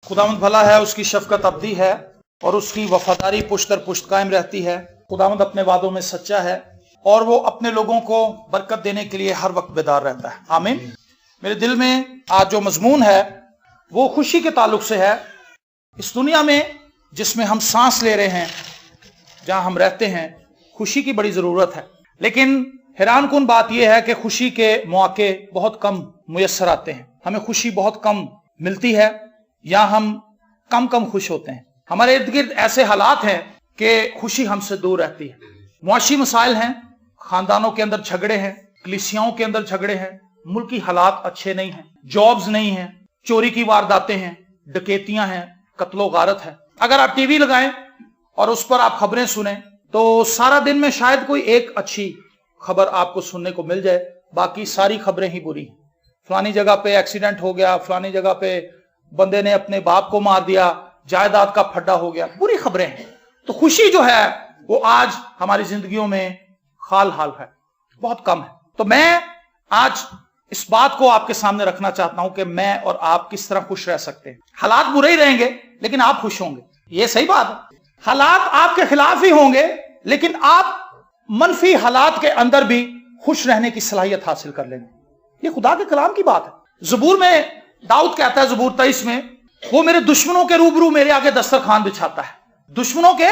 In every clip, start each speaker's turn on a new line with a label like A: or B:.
A: खुदावंद भला है, उसकी शफकत अब्दी है और उसकी वफादारी पुश्त दर पुश्त कायम रहती है। खुदावंद अपने वादों में सच्चा है और वो अपने लोगों को बरकत देने के लिए हर वक्त बेदार रहता है। आमीन। मेरे दिल में आज जो मजमून है वो खुशी के ताल्लुक से है। इस दुनिया में जिसमें हम सांस ले रहे हैं, जहां हम रहते हैं, खुशी की बड़ी जरूरत है। लेकिन हैरान कुन बात यह है कि खुशी के मौके बहुत कम मुयस्सर आते हैं। हमें खुशी बहुत कम मिलती है या हम कम खुश होते हैं। हमारे इर्द गिर्द ऐसे हालात हैं कि खुशी हमसे दूर रहती है। मुआशी मसाइल हैं, खानदानों के अंदर झगड़े हैं, कलीसियाओं के अंदर झगड़े हैं, मुल्की हालात अच्छे नहीं हैं, जॉब्स नहीं हैं, चोरी की वारदातें हैं, डकैतियां हैं, कत्लो गारत है। अगर आप टीवी लगाएं और उस पर आप खबरें सुने तो सारा दिन में शायद कोई एक अच्छी खबर आपको सुनने को मिल जाए, बाकी सारी खबरें ही बुरी हैं। फलानी जगह पे एक्सीडेंट हो गया, फलानी जगह पे बंदे ने अपने बाप को मार दिया, जायदाद का फड्डा हो गया, बुरी खबरें हैं। तो खुशी जो है वो आज हमारी जिंदगियों में हाल है, बहुत कम है। तो मैं आज इस बात को आपके सामने रखना चाहता हूं कि मैं और आप किस तरह खुश रह सकते हैं। हालात बुरे ही रहेंगे लेकिन आप खुश होंगे, ये सही बात है। हालात आपके खिलाफ ही होंगे लेकिन आप मनफी हालात के अंदर भी खुश रहने की सलाहियत हासिल कर लेंगे। ये खुदा के कलाम की बात है। ज़बूर में दाऊद कहता है, ज़बूर 23 में, वो मेरे दुश्मनों के रूबरू मेरे आगे दस्तरखान बिछाता है। दुश्मनों के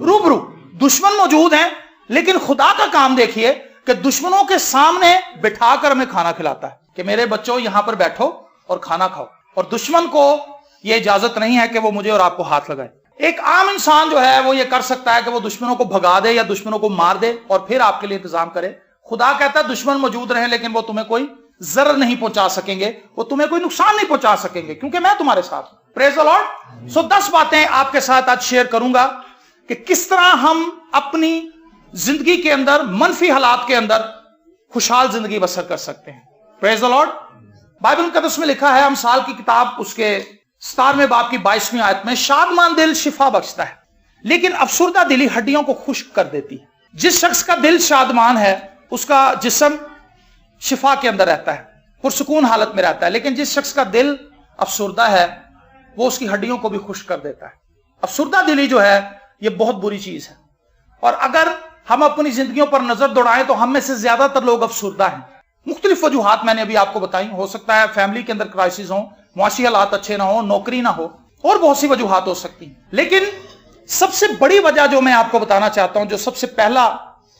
A: रूबरू, दुश्मन मौजूद हैं लेकिन खुदा का काम देखिए कि दुश्मनों के सामने बिठाकर हमें खाना खिलाता है कि मेरे बच्चों यहां पर बैठो और खाना खाओ। और दुश्मन को यह इजाजत नहीं है कि वो मुझे और आपको हाथ लगाए। एक आम इंसान जो है वो ये कर सकता है कि वो दुश्मनों को भगा दे या दुश्मनों को मार दे और फिर आपके लिए इंतजाम करे। खुदा कहता है दुश्मन मौजूद रहे लेकिन वो तुम्हें कोई जरर नहीं पहुंचा सकेंगे, वो तुम्हें कोई नुकसान नहीं पहुंचा सकेंगे क्योंकि मैं तुम्हारे साथ हूं। Praise the Lord. सो 10 बातें आपके साथ आज शेयर करूंगा कि किस तरह हम अपनी जिंदगी के अंदर, मनफी हालात के अंदर खुशहाल जिंदगी बसर कर सकते हैं। Praise the Lord. बाइबल मुकद्दस में लिखा है, हम साल की किताब उसके 17वें बाब की 22वीं आयत में, शादमान दिल शिफा बख्शता है लेकिन अफसुर्दा दिली हड्डियों को खुश्क कर देती है। जिस शख्स का दिल शादमान है उसका जिस्म शिफा के अंदर रहता है, पुरसुकून हालत में रहता है, लेकिन जिस शख्स का दिल अफसुर्दा है वो उसकी हड्डियों को भी खुश्क कर देता है। अफसुर्दा दिली जो है ये बहुत बुरी चीज है और अगर हम अपनी जिंदगियों पर नजर दौड़ाएं तो हम में से ज्यादातर लोग अफसुर्दा हैं। मुख्तलिफ वजूहात मैंने अभी आपको बताई। हो सकता है फैमिली के अंदर क्राइसिस हो, मुआशी हालात अच्छे ना हो, नौकरी ना हो, और बहुत सी वजूहात हो सकती हैं। लेकिन सबसे बड़ी वजह जो मैं आपको बताना चाहता हूं, जो सबसे पहला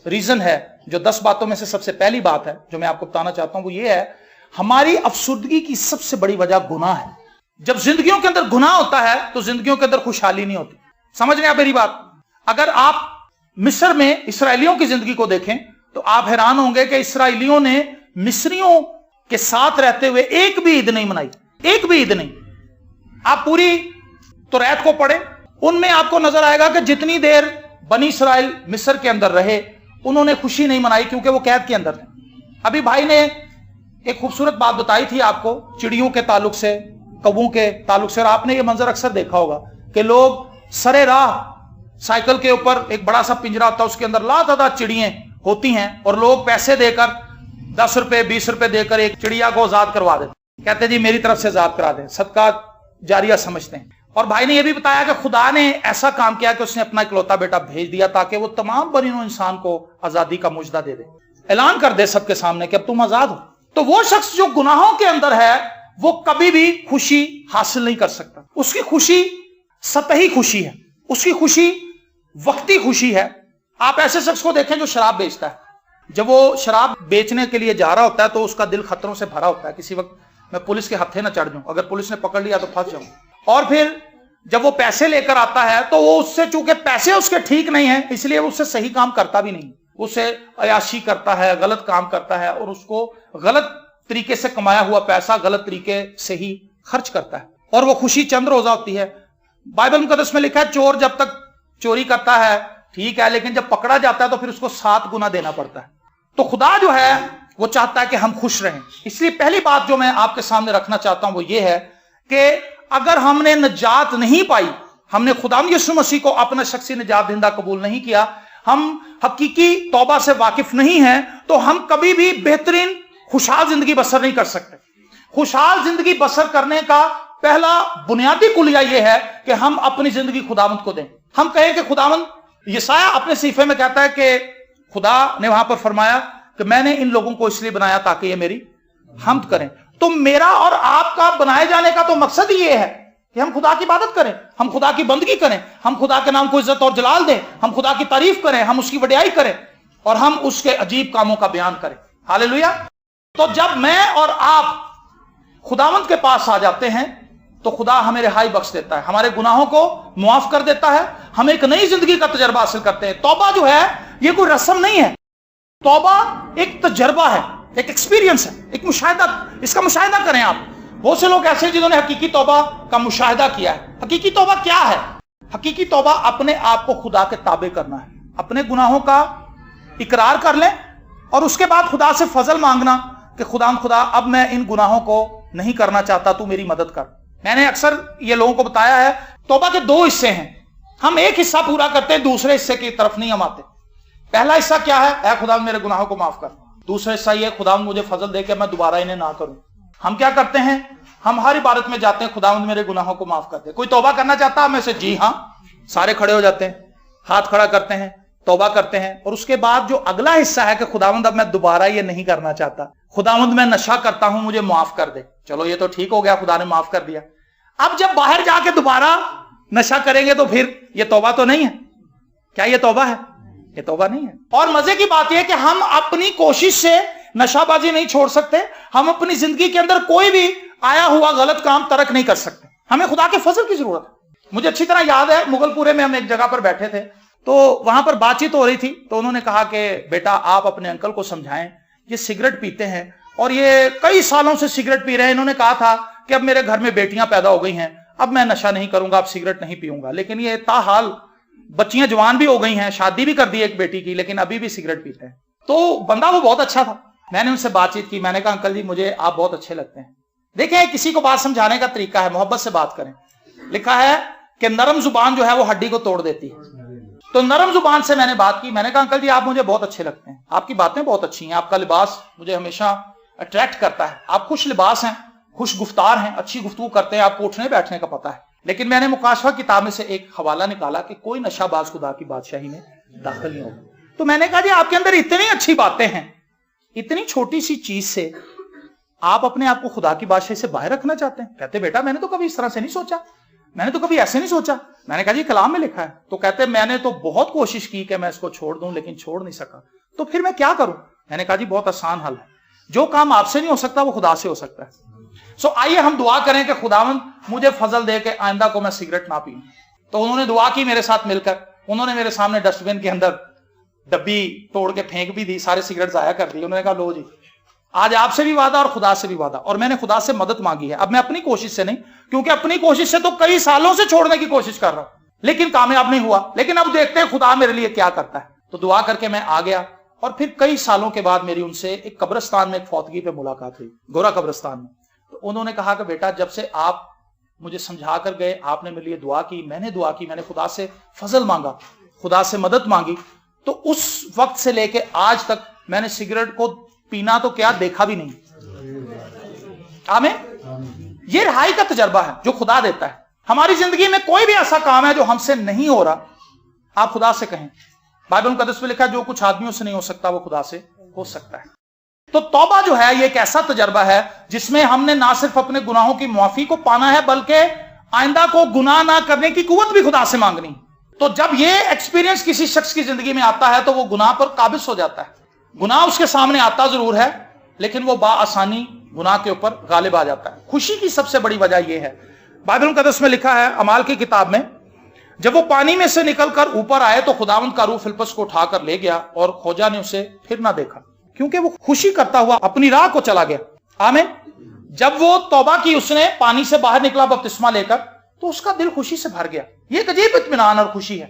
A: रीजन है, जो 10 बातों में से सबसे पहली बात है जो मैं आपको बताना चाहता हूं, वो ये है, हमारी अफसुर्दगी की सबसे बड़ी वजह गुनाह है। जब जिंदगियों के अंदर गुनाह होता है तो जिंदगियों के अंदर खुशहाली नहीं होती। समझ रहे हैं आप मेरी बात? अगर आप मिस्र में इसराइलियों की जिंदगी को देखें तो आप हैरान होंगे कि इसराइलियों ने मिस्रियों के साथ रहते हुए एक भी ईद नहीं मनाई, एक भी ईद नहीं। आप पूरी तौरात को पढ़े, उनमें आपको नजर आएगा कि जितनी देर बनी इसराइल मिस्र के अंदर रहे उन्होंने खुशी नहीं मनाई क्योंकि वो कैद के अंदर थे। अभी भाई ने एक खूबसूरत बात बताई थी आपको चिड़ियों के ताल्लुक से, कौवों के ताल्लुक से, और आपने ये मंजर अक्सर देखा होगा कि लोग सरे राह साइकिल के ऊपर एक बड़ा सा पिंजरा होता है, उसके अंदर लातादाद चिड़ियां होती हैं और लोग पैसे देकर 10 रुपए 20 रुपए देकर एक चिड़िया को आजाद करवा देते, कहते जी मेरी तरफ से आजाद करा दें, सदका जारिया समझते हैं। और भाई ने यह भी बताया कि खुदा ने ऐसा काम किया कि उसने अपना इकलौता बेटा भेज दिया ताकि वो तमाम बनी नौ इंसान को आजादी का मुजदा दे दे, ऐलान कर दे सबके सामने कि अब तुम आजाद हो। तो वो शख्स जो गुनाहों के अंदर है वो कभी भी खुशी हासिल नहीं कर सकता। उसकी खुशी सतही खुशी है, उसकी खुशी वक्ती खुशी है। आप ऐसे शख्स को देखें जो शराब बेचता है, जब वो शराब बेचने के लिए जा रहा होता है तो उसका दिल खतरों से भरा होता है, किसी वक्त मैं पुलिस के हत्थे ना चढ़ जाऊं, अगर पुलिस ने पकड़ लिया तो फंस जाऊं। और फिर जब वो पैसे लेकर आता है तो वो उससे, चूंकि पैसे उसके ठीक नहीं है इसलिए वो उससे सही काम करता भी नहीं, उससे अयाशी करता है, गलत काम करता है और उसको गलत तरीके से कमाया हुआ पैसा गलत तरीके से ही खर्च करता है और वो खुशी चंद रोजा होती है। बाइबल मुकद्दस में लिखा है चोर जब तक चोरी करता है ठीक है, लेकिन जब पकड़ा जाता है तो फिर उसको 7 गुना देना पड़ता है। तो खुदा जो है वो चाहता है कि हम खुश रहें। इसलिए पहली बात जो मैं आपके सामने रखना चाहता हूं वो ये है कि अगर हमने निजात नहीं पाई, हमने खुदावंद यीशु मसीह को अपना शख्सी निजात दहिंदा कबूल नहीं किया, हम हकीकी तौबा से वाकिफ नहीं हैं, तो हम कभी भी बेहतरीन खुशहाल जिंदगी बसर नहीं कर सकते। खुशहाल जिंदगी बसर करने का पहला बुनियादी कुलिया यह है कि हम अपनी जिंदगी खुदावंद को दें। हम कहें कि खुदावंद, यशाया अपने सीफे में कहता है कि खुदा ने वहां पर फरमाया कि मैंने इन लोगों को इसलिए बनाया ताकि ये मेरी हम्द करें। तो मेरा और आपका बनाए जाने का तो मकसद ही ये है कि हम खुदा की इबादत करें, हम खुदा की बंदगी करें, हम खुदा के नाम को इज्जत और जलाल दें, हम खुदा की तारीफ करें, हम उसकी वडियाई करें और हम उसके अजीब कामों का बयान करें। हालेलुया। तो जब मैं और आप खुदावंद के पास आ जाते हैं तो खुदा हमें रिहाई बख्श देता है, हमारे गुनाहों को मुआफ कर देता है, हम एक नई जिंदगी का तजर्बा हासिल करते हैं। तौबा जो है ये कोई रस्म नहीं है, तौबा एक तजर्बा है, एक एक्सपीरियंस है, एक मुशाहिदा। इसका मुशाहिदा करें आप। बहुत से लोग ऐसे जिन्होंने हकीकी तौबा का मुशाहिदा किया है। हकीकी तौबा क्या है? हकीकी तौबा अपने आप को खुदा के ताबे करना है, अपने गुनाहों का इकरार कर लें और उसके बाद खुदा से फजल मांगना कि खुदा अब मैं इन गुनाहों को नहीं करना चाहता, तू मेरी मदद कर। मैंने अक्सर ये लोगों को बताया है, तौबा के दो हिस्से हैं। हम एक हिस्सा पूरा करते हैं, दूसरे हिस्से की तरफ नहीं हम आते। पहला हिस्सा क्या है? ऐ खुदा मेरे गुनाहों को माफ कर। दूसरा हिस्सा ये, खुदा मुझे फजल दे के मैं दोबारा इन्हें ना करूं। हम क्या करते हैं? हम हर इबादत में जाते हैं, खुदा मेरे गुनाहों को माफ कर दे। कोई तौबा करना चाहता है में से? जी हां। सारे खड़े हो जाते हैं, हाथ खड़ा करते हैं, तौबा करते हैं। और उसके बाद जो अगला हिस्सा है कि खुदावंद अब मैं दोबारा ये नहीं करना चाहता, खुदावंद मैं नशा करता हूं, मुझे माफ कर दे। चलो ये तो ठीक हो गया, खुदा ने माफ कर दिया। अब जब बाहर जाके दोबारा नशा करेंगे तो फिर ये तौबा तो नहीं है। क्या ये तौबा है? ये तौबा नहीं है। और मजे की बात यह कि हम अपनी कोशिश से नशाबाजी नहीं छोड़ सकते, हम अपनी जिंदगी के अंदर कोई भी आया हुआ गलत काम तर्क नहीं कर सकते। हमें खुदा के फजल की जरूरत है। मुझे अच्छी तरह याद है, मुगलपुरे में हम एक जगह पर बैठे थे, तो वहां पर बातचीत हो रही थी। तो उन्होंने कहा कि बेटा आप अपने अंकल को समझाएं, ये सिगरेट पीते हैं और ये कई सालों से सिगरेट पी रहे हैं। इन्होंने कहा था कि अब मेरे घर में बेटियां पैदा हो गई हैं, अब मैं नशा नहीं करूंगा, अब सिगरेट नहीं पीऊंगा। लेकिन ये ताहाल बच्चियां जवान भी हो गई हैं, शादी भी कर दी एक बेटी की, लेकिन अभी भी सिगरेट पीते हैं। तो बंदा वो बहुत अच्छा था। मैंने उनसे बातचीत की, मैंने कहा अंकल जी मुझे आप बहुत अच्छे लगते हैं। देखें, किसी को बात समझाने का तरीका है, मोहब्बत से बात करें। लिखा है कि नरम जुबान जो है वो हड्डी को तोड़ देती है। तो नरम जुबान से मैंने बात की, मैंने कहा अंकल जी आप मुझे बहुत अच्छे लगते हैं, आपकी बातें बहुत अच्छी हैं, आपका लिबास मुझे हमेशा अट्रैक्ट करता है, आप खुश लिबास हैं, खुश गुफ्तार हैं, अच्छी गुफ्तगू करते हैं, आपको उठने बैठने का पता है। लेकिन मैंने मुकाशवा किताब में से एक हवाला निकाला कि कोई नशाबाज खुदा की बादशाही में दाखिल नहीं होगा। तो मैंने कहा जी आपके अंदर इतनी अच्छी बातें हैं, इतनी छोटी सी चीज से आप अपने आप को खुदा की बादशाही से बाहर रखना चाहते हैं। कहते बेटा मैंने तो कभी इस तरह से नहीं सोचा, मैंने तो कभी ऐसे नहीं सोचा। मैंने कहा जी कलाम में लिखा है। तो कहते मैंने तो बहुत कोशिश की कि मैं इसको छोड़ दूं, लेकिन छोड़ नहीं सका, तो फिर मैं क्या करूं? मैंने कहा जी बहुत आसान हल है, जो काम आपसे नहीं हो सकता वो खुदा से हो सकता है। सो आइए हम दुआ करें कि खुदावंद मुझे फजल दे के आइंदा को मैं सिगरेट ना पीऊं। तो उन्होंने दुआ की मेरे साथ मिलकर, उन्होंने मेरे सामने डस्टबिन के अंदर डब्बी तोड़ के फेंक भी दी, सारे सिगरेट जाया कर दी। उन्होंने कहा लो जी आज आपसे भी वादा और खुदा से भी वादा। और मैंने खुदा से मदद मांगी है, अब मैं अपनी कोशिश से नहीं, क्योंकि अपनी कोशिश से तो कई सालों से छोड़ने की कोशिश कर रहा हूं, लेकिन कामयाब नहीं हुआ। लेकिन अब देखते हैं खुदा मेरे लिए क्या करता है। तो दुआ करके मैं आ गया और फिर कई सालों के बाद मेरी उनसे एक कब्रिस्तान में एक फौतगी पे मुलाकात हुई, गोरा कब्रिस्तान में। तो उन्होंने कहा कि बेटा जब से आप मुझे समझा कर गए, आपने मेरे लिए दुआ की, मैंने खुदा से फजल मांगा, खुदा से मदद मांगी, तो उस वक्त से लेके आज तक मैंने सिगरेट को पीना तो क्या देखा भी नहीं। आमीन। ये रिहाई का तजर्बा है जो खुदा देता है। हमारी जिंदगी में कोई भी ऐसा काम है जो हमसे नहीं हो रहा, आप खुदा से कहें। बाइबल मुकद्दस में लिखा है जो कुछ आदमियों से नहीं हो सकता वो खुदा से हो सकता है। तो तौबा जो है ये एक ऐसा तजर्बा है जिसमें हमने ना सिर्फ अपने गुनाहों की मुआफी को पाना है, बल्कि आइंदा को गुनाह ना करने की कुव्वत भी खुदा से मांगनी। तो जब ये एक्सपीरियंस किसी शख्स की जिंदगी में आता है तो वो गुनाह पर काबिज हो जाता है। गुनाह उसके सामने आता जरूर है, लेकिन वो बाआसानी गुनाह के ऊपर गालिब आ जाता है। खुशी की सबसे बड़ी वजह यह है, बाइबल मुकद्दस में लिखा है अमाल की किताब में, जब वो पानी में से निकलकर ऊपर आए तो खुदावंद का रूह फिलिप्पस को उठाकर ले गया और खोजा ने उसे फिर ना देखा, क्योंकि वो खुशी करता हुआ अपनी राह को चला गया। आमीन। जब वो तौबा की, उसने पानी से बाहर निकला बपतिस्मा लेकर, तो उसका दिल खुशी से भर गया। ये एक अजीब इत्मीनान और खुशी है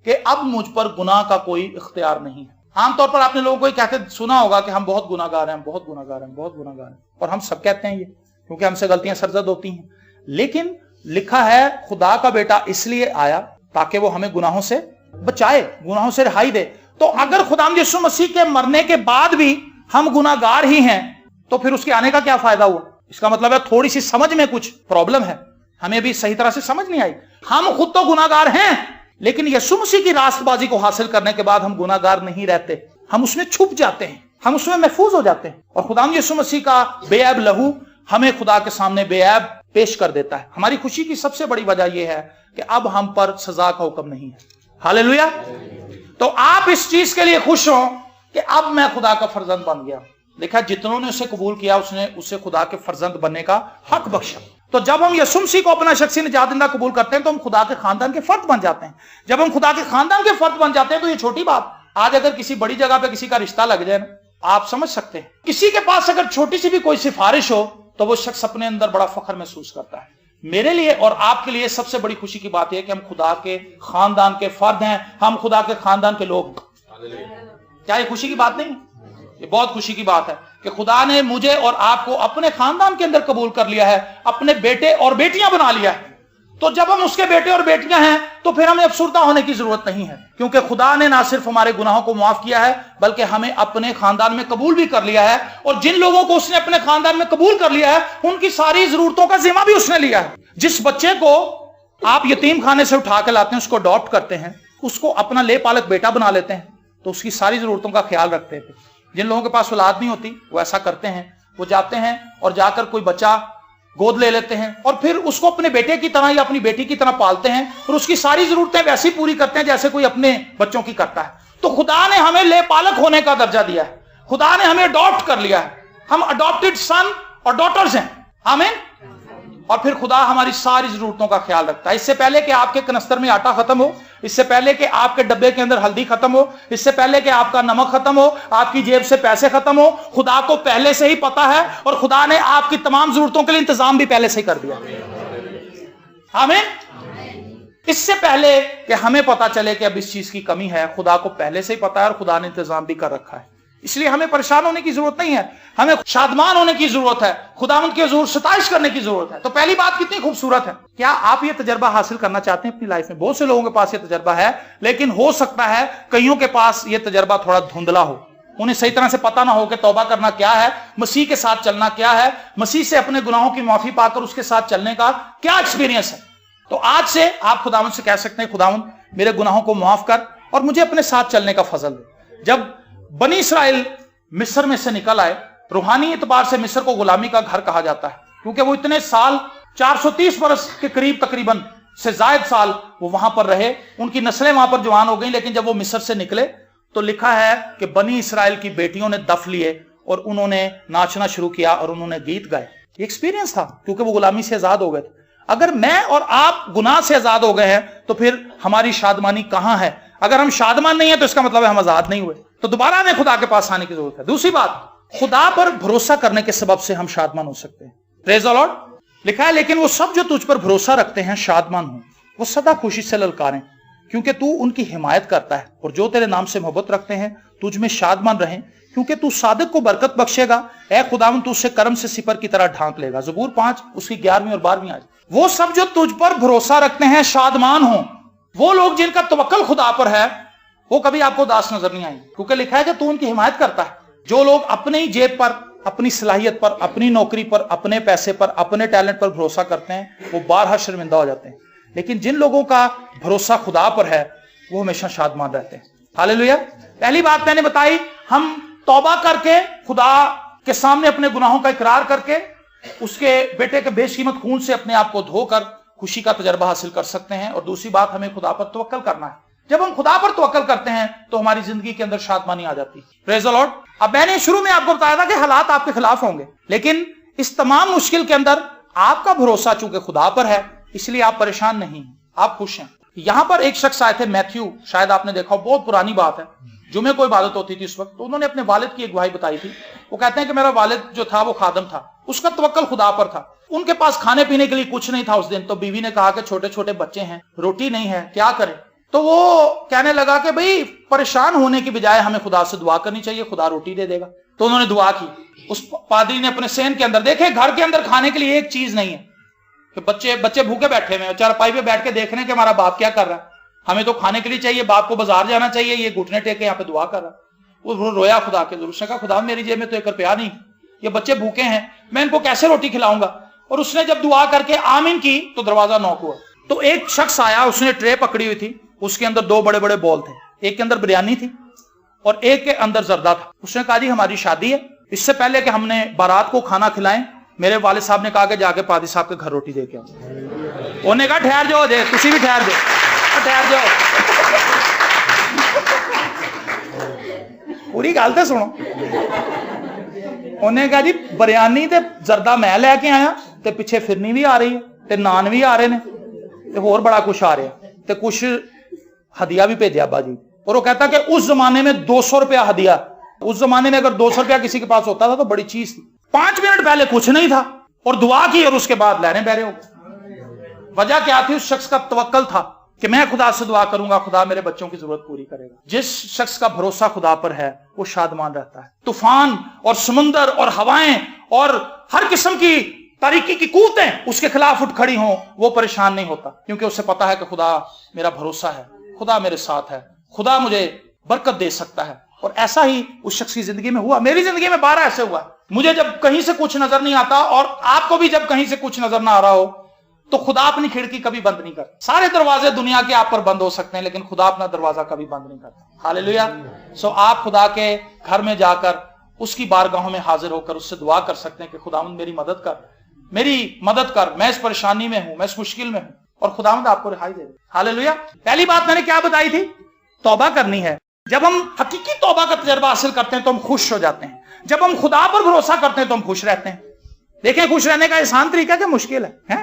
A: कि अब मुझ पर गुनाह का कोई इख्तियार नहीं है। आमतौर पर आपने लोगों को कहते सुना होगा कि हम बहुत गुनाहगार हैं, बहुत गुनाहगार हैं, बहुत गुनाहगार हैं, और हम सब कहते हैं ये, क्योंकि हमसे गलतियां सरजद होती हैं। लेकिन लिखा है खुदा का बेटा इसलिए आया ताकि वो हमें गुनाहों से बचाए, गुनाहों से रिहाई दे। तो अगर खुदावंद यीशु मसीह के मरने के बाद भी हम गुनाहगार ही हैं, तो फिर उसके आने का क्या फायदा हुआ? इसका मतलब है थोड़ी सी समझ में कुछ प्रॉब्लम है। हमें भी सही तरह से समझ नहीं आई। हम खुद तो गुनाहगार हैं, लेकिन यीशु मसीह की रास्तबाजी को हासिल करने के बाद हम गुनाहगार नहीं रहते, हम उसमें छुप जाते हैं, हम उसमें महफूज हो जाते हैं। और खुदा यीशु मसीह का बेऐब लहू हमें खुदा के सामने बेऐब पेश कर देता है। हमारी खुशी की सबसे बड़ी वजह यह है कि अब हम पर सजा का हुक्म नहीं है। हालेलुया। तो आप इस चीज के लिए खुश हो कि अब मैं खुदा का फर्जंद बन गया। देखा, जितनों ने उसे कबूल किया उसने उसे खुदा के फर्जंद बनने का हक बख्शा। तो जब हम यीशु मसीह को अपना शख्सी निजात देंदा कबूल करते हैं तो हम खुदा के खानदान के फर्द बन जाते हैं। जब हम खुदा के खानदान के फर्द बन जाते हैं तो ये छोटी बात, आज अगर किसी बड़ी जगह पे किसी का रिश्ता लग जाए ना, आप समझ सकते हैं, किसी के पास अगर छोटी सी भी कोई सिफारिश हो तो वो शख्स अपने अंदर बड़ा फख्र महसूस करता है। मेरे लिए और आपके लिए सबसे बड़ी खुशी की बात यह है कि हम खुदा के खानदान के फर्द हैं, हम खुदा के खानदान के लोग। क्या ये खुशी की बात नहीं? ये बहुत खुशी की बात है कि खुदा ने मुझे और आपको अपने खानदान के अंदर कबूल कर लिया है, अपने बेटे और बेटियां बना लिया है। तो जब हम उसके बेटे और बेटियां हैं तो फिर हमें अफसुर्दा होने की जरूरत नहीं है, क्योंकि खुदा ने ना सिर्फ हमारे गुनाहों को माफ किया है बल्कि हमें अपने खानदान में कबूल भी कर लिया है। और जिन लोगों को उसने अपने खानदान में कबूल कर लिया है उनकी सारी जरूरतों का जिम्मा भी उसने लिया है। जिस बच्चे को आप यतीम खाने से उठा के लाते हैं, उसको अडॉप्ट करते हैं, उसको अपना ले पालक बेटा बना लेते हैं, तो उसकी सारी जरूरतों का ख्याल रखते हैं। जिन लोगों के पास औलाद नहीं होती वो ऐसा करते हैं, वो जाते हैं और जाकर कोई बच्चा गोद ले लेते हैं और फिर उसको अपने बेटे की तरह या अपनी बेटी की तरह पालते हैं और उसकी सारी जरूरतें वैसी पूरी करते हैं जैसे कोई अपने बच्चों की करता है। तो खुदा ने हमें ले पालक होने का दर्जा दिया है, खुदा ने हमें अडॉप्ट कर लिया है, हम अडॉप्टेड सन और डॉटर्स हैं। आमीन। और फिर खुदा हमारी सारी जरूरतों का ख्याल रखता है। इससे पहले कि आपके कनस्तर में आटा खत्म हो, इससे पहले कि आपके डब्बे के अंदर हल्दी खत्म हो, इससे पहले कि आपका नमक खत्म हो, आपकी जेब से पैसे खत्म हो, खुदा को पहले से ही पता है और खुदा ने आपकी तमाम जरूरतों के लिए इंतजाम भी पहले से ही कर दिया। आमीन। इससे पहले कि हमें पता चले कि अब इस चीज की कमी है, खुदा को पहले से ही पता है और खुदा ने इंतजाम भी कर रखा है। इसलिए हमें परेशान होने की जरूरत नहीं है, हमें शादमान होने की जरूरत है, खुदावंद के हुजूर सताइश करने की जरूरत है। तो पहली बात कितनी खूबसूरत है। क्या आप ये तजर्बा हासिल करना चाहते हैं अपनी लाइफ में? बहुत से लोगों के पास ये तजर्बा है, लेकिन हो सकता है कईयों के पास ये तजर्बा थोड़ा धुंधला हो, उन्हें सही तरह से पता ना हो कि तौबा करना क्या है, मसीह के साथ चलना क्या है, मसीह से अपने गुनाहों की माफी पाकर उसके साथ चलने का क्या एक्सपीरियंस है। तो आज से आप खुदावंद से कह सकते हैं, खुदावंद मेरे गुनाहों को माफ कर और मुझे अपने साथ चलने का फजल दे। जब बनी इस्राएल मिस्र में से निकल आए, रूहानी एतबार से मिस्र को गुलामी का घर कहा जाता है, क्योंकि वो इतने साल 430 वर्ष के करीब तकरीबन से जायद साल वो वहां पर रहे, उनकी नस्लें वहां पर जवान हो गई। लेकिन जब वो मिस्र से निकले तो लिखा है कि बनी इस्राएल की बेटियों ने दफ लिए और उन्होंने नाचना शुरू किया और उन्होंने गीत गाए। ये एक्सपीरियंस था, क्योंकि वो गुलामी से आजाद हो गए थे। अगर मैं और आप गुनाह से आजाद हो गए हैं तो फिर हमारी शादमानी कहां है? अगर हम शादमान नहीं है तो इसका मतलब है हम आजाद नहीं हुए। तो दोबारा हमें खुदा के पास आने की जरूरत है। दूसरी बात, खुदा पर भरोसा करने के सबब से हम शादमान हो सकते हैं। Praise the Lord. लिखा है, लेकिन वो सब जो तुझ पर भरोसा रखते हैं शादमान हो, वो सदा खुशी से ललकारें, क्योंकि तू उनकी हिमायत करता है। और जो तेरे नाम से मोहब्बत रखते हैं तुझ में शादमान रहें, क्योंकि तू सादिक को बरकत बख्शेगा। ऐ खुदावंद तू उसे करम से सिपर की तरह ढांक लेगा। ज़बूर 5 उसकी 11वीं और 12वीं आयत। वो सब जो तुझ पर भरोसा रखते हैं शादमान हो। वो लोग जिनका तवक्कल खुदा पर है वो कभी आपको उदास नजर नहीं आएंगे, क्योंकि लिखा है कि तू उनकी हिमायत करता है। जो लोग अपनी जेब पर, अपनी सलाहियत पर, अपनी नौकरी पर, अपने पैसे पर, अपने टैलेंट पर भरोसा करते हैं वो बारहा शर्मिंदा हो जाते हैं। लेकिन जिन लोगों का भरोसा खुदा पर है वो हमेशा शादमान रहते हैं। हालेलुया। पहली बात मैंने बताई, हम तौबा करके खुदा के सामने अपने गुनाहों का इकरार करके उसके बेटे के बेशकीमत खून से अपने आप को धोकर खुशी का तजर्बा हासिल कर सकते हैं। और दूसरी बात, हमें खुदा पर तवक्कल करना है। जब हम खुदा पर तवक्कल करते हैं तो हमारी जिंदगी के अंदर शादमानी आ जाती है। Praise the Lord. अब मैंने शुरू में आपको बताया था कि हालात आपके खिलाफ होंगे, लेकिन इस तमाम मुश्किल के अंदर आपका भरोसा चूंकि खुदा पर है इसलिए आप परेशान नहीं, आप खुश हैं। यहां पर एक शख्स आए थे, मैथ्यू, शायद आपने देखा, बहुत पुरानी बात है, जुमे को इबादत होती थी उस वक्त। तो उन्होंने अपने वालिद की एक गवाही बताई थी। वो कहते हैं कि मेरा वालिद जो था वो खादम था, उसका तवक्कल खुदा पर था। उनके पास खाने पीने के लिए कुछ नहीं था उस दिन। तो बीवी ने कहा कि छोटे छोटे बच्चे हैं, रोटी नहीं है, क्या करें? तो वो कहने लगा कि भाई परेशान होने की बजाय हमें खुदा से दुआ करनी चाहिए, खुदा रोटी दे देगा। तो उन्होंने दुआ की। उस पादरी ने अपने सेन के अंदर देखे, घर के अंदर खाने के लिए एक चीज नहीं है कि बच्चे भूखे बैठे हुए हैं, चारपाई पे बैठ के देख रहे हैं कि हमारा बाप क्या कर रहा है, हमें तो खाने के लिए चाहिए, बाप को बाजार जाना चाहिए, ये घुटने टेके यहाँ पे दुआ कर रहा है। वो रोया खुदा के, उसने कहा खुदा मेरी जेब में तो 1 रुपया नहीं, ये बच्चे भूखे हैं, मैं इनको कैसे रोटी खिलाऊंगा? اور اس نے جب دعا کر کے آمین کی تو دروازہ نوک ہوا. تو ایک شخص آیا, اس نے ٹرے پکڑی ہوئی تھی, اس کے اندر 2 بڑے بڑے بول تھے, ایک کے اندر بریانی تھی اور ایک کے اندر زردہ تھا. اس نے کہا جی ہماری شادی ہے, اس سے پہلے کہ ہم نے بارات کو کھانا کھلائیں میرے والد صاحب نے کہا کہ جا کے پادری صاحب کے گھر روٹی دے کے آؤ. انہوں نے کہا ٹھہر جاؤ, دے تسی بھی ٹھہر جاؤ. پوری گل تو سنو. انہوں نے کہا جی بریانی تے زردہ میں لے کے آیا, تے پیچھے فرنی بھی آ رہی ہے, تے نان بھی آ رہے ہیں, تے اور بڑا کچھ آ رہا ہے, تے کچھ ہدیہ بھی بھیجا ابا جی. اور وہ کہتا کہ اس زمانے میں 200 روپیہ ہدیہ, اس زمانے میں اگر 200 روپیہ کسی کے پاس ہوتا تھا تو بڑی چیز تھی. 5 منٹ پہلے کچھ نہیں تھا اور دعا کی اور اس کے بعد لہریں بہ رہے ہو. وجہ کیا تھی؟ اس شخص کا توکل تھا کہ میں خدا سے دعا کروں گا, خدا میرے بچوں کی ضرورت پوری کرے گا. جس شخص کا بھروسہ خدا پر ہے وہ شادمان رہتا ہے. طوفان اور سمندر اور ہوائیں اور ہر قسم کی تاریکی کی قوتیں اس کے خلاف اٹھ کھڑی ہوں, وہ پریشان نہیں ہوتا, کیونکہ اسے پتا ہے کہ خدا میرا بھروسہ ہے, خدا میرے ساتھ ہے, خدا مجھے برکت دے سکتا ہے. اور ایسا ہی اس شخص کی زندگی میں ہوا. میری زندگی میں 12 ایسے ہوا. مجھے جب کہیں سے کچھ نظر نہیں آتا, اور آپ کو بھی جب کہیں سے کچھ نظر نہ آ رہا ہو, تو خدا اپنی کھڑکی کبھی بند نہیں کرتا. سارے دروازے دنیا کے آپ پر بند ہو سکتے ہیں, لیکن خدا اپنا دروازہ کبھی بند نہیں کرتا. ہاللیلویا. سو آپ خدا کے گھر میں جا کر اس کی بارگاہوں میں حاضر ہو کر اس سے دعا کر سکتے ہیں کہ خداوند میری مدد کر, میں اس پریشانی میں ہوں, میں اس مشکل میں ہوں, اور خداوند آپ کو رہائی دے دے. ہاللیلویا. پہلی بات میں نے کیا بتائی تھی؟ توبہ کرنی ہے. جب ہم حقیقی توبہ کا تجربہ حاصل کرتے ہیں تو ہم خوش ہو جاتے ہیں. جب ہم خدا پر بھروسہ کرتے ہیں تو ہم خوش رہتے ہیں. دیکھیں خوش رہنے کا آسان طریقہ کہ مشکل ہے؟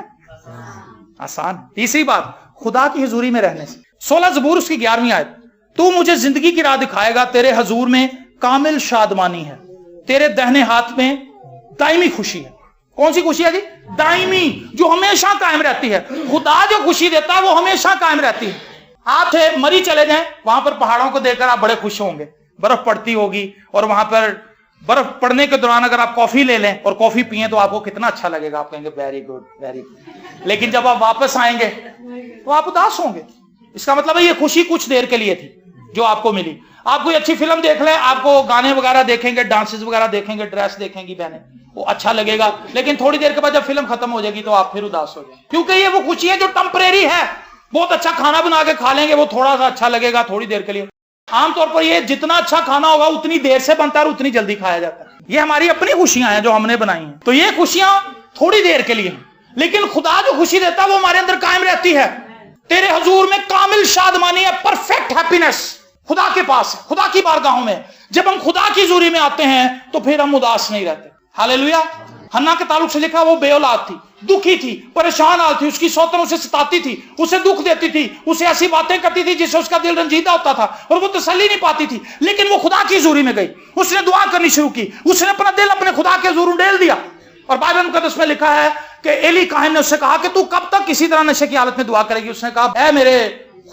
A: آسان. تیسری بات, خدا کی حضوری میں رہنے سے. 16 زبور اس کی 11ویں آیت, تو مجھے زندگی کی راہ دکھائے گا, تیرے حضور میں کامل شادمانی ہے, تیرے دہنے ہاتھ میں دائمی خوشی ہے. کون سی خوشی ہے جی؟ دائمی, جو ہمیشہ قائم رہتی ہے. خدا جو خوشی دیتا ہے وہ ہمیشہ قائم رہتی ہے. آپ مری چلے جائیں, وہاں پر پہاڑوں کو دیکھ کر آپ بڑے خوش ہوں گے, برف پڑتی ہوگی, اور وہاں پر برف پڑنے کے دوران اگر آپ کافی لے لیں اور کافی پئیں تو آپ کو کتنا اچھا لگے گا, آپ کہیں گے ویری گڈ ویری گڈ. لیکن جب آپ واپس آئیں گے تو آپ اداس ہوں گے. اس کا مطلب ہے یہ خوشی کچھ دیر کے لیے تھی جو آپ کو ملی. آپ کوئی اچھی فلم دیکھ لیں, آپ کو گانے وغیرہ دیکھیں گے, ڈانسز وغیرہ دیکھیں گے, ڈریس دیکھیں گی بہنیں, وہ اچھا لگے گا, لیکن تھوڑی دیر کے بعد جب فلم ختم ہو جائے گی تو آپ پھر اداس ہو جائیں, کیونکہ یہ وہ خوشی ہے جو ٹمپریری ہے. بہت اچھا کھانا بنا کے کھا لیں گے, وہ تھوڑا سا اچھا لگے گا تھوڑی دیر کے لیے. عام طور پر یہ جتنا اچھا کھانا ہوگا اتنی دیر سے بنتا ہے اور اتنی جلدی کھایا جاتا ہے. یہ ہماری اپنی خوشیاں ہیں جو ہم نے بنائی ہیں, تو یہ خوشیاں تھوڑی دیر کے لیے ہیں, لیکن خدا جو خوشی دیتا ہے وہ ہمارے اندر قائم رہتی ہے. تیرے حضور میں کامل شادمانی ہے, پرفیکٹ ہیپینس خدا کے پاس ہے, خدا کی بارگاہوں میں. جب ہم خدا کی حضوری میں آتے ہیں تو پھر ہم اداس نہیں رہتے. ہاللیلویا. حنا کے تعلق سے لکھا وہ بے اولاد تھی, دکھی تھی, پریشان حال تھی, اس کی سوتن اسے ستاتی تھی, اسے دکھ دیتی تھی, اسے ایسی باتیں کرتی تھی جس سے اس کا دل رنجیدہ ہوتا تھا اور وہ تسلی نہیں پاتی تھی. لیکن وہ خدا کی حضوری میں گئی, اس نے دعا کرنی شروع کی, اس نے اپنا دل اپنے خدا کے حضور ڈیل دیا. اور بائبل مقدس میں لکھا ہے کہ ایلی کاہن نے اس سے کہا کہ تو کب تک کسی طرح نشے کی حالت میں دعا کرے گی؟ اس نے کہا اے میرے